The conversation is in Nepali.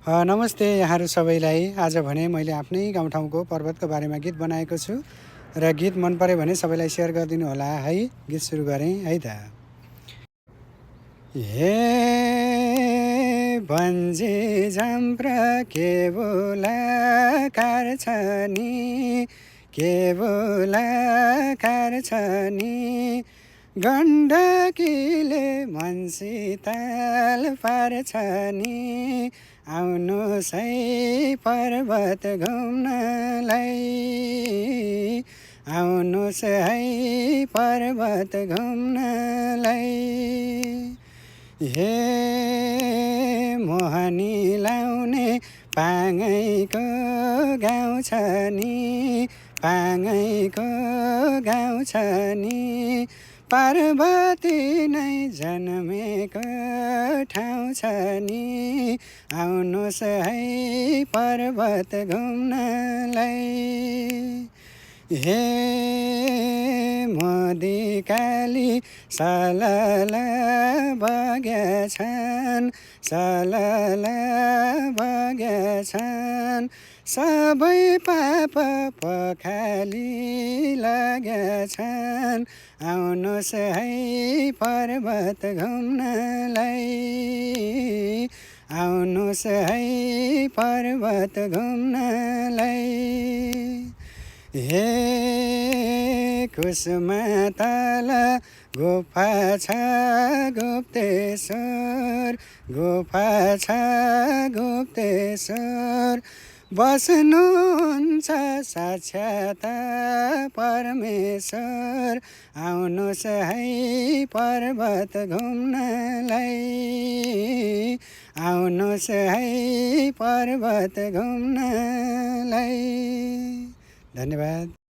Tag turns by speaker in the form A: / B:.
A: नमस्ते यहाँहरू सबैलाई। आज भने मैले आफ्नै गाउँठाउँको पर्वतको बारेमा गीत बनाएको छु र गीत मन पऱ्यो भने सबैलाई सेयर गरिदिनु होला है। गीत सुरु गरेँ है त। हे बन्जी झम्प्रा के बोलाकार छ नि, के बोलाकार छ नि, गण्डकीले मन शीतल पार्छ नि, आउनुहोस् है पर्वत घुम्नलाई, आउनुहोस् है पर्वत घुम्नलाई। हे मोहनी लाउने पाङैको गाउँ छ नि, पाङैको गाउँ छ नि, पार्वती नै जन्मेको ठाउँ छ नि, आउनुहोस् है पर्वत घुम्नलाई। हे मोदी काली सलल बगेछन्, सलल बगेछन्, सबै पाप पखाली लगेछन्, आउनुहोस् है पर्वत घुम्नलाई, आउनुहोस् है पर्वत घुम्नलाई। हे कुसुमा तल गुफा छ गुप्तेश्वर, गुफा छ गुप्तेश्वर, बस्नुहुन्छ साक्षात परमेश्वर, आउनुहोस् है पर्वत घुम्नलाई, आउनुहोस् है पर्वत घुम्नलाई। धन्यवाद।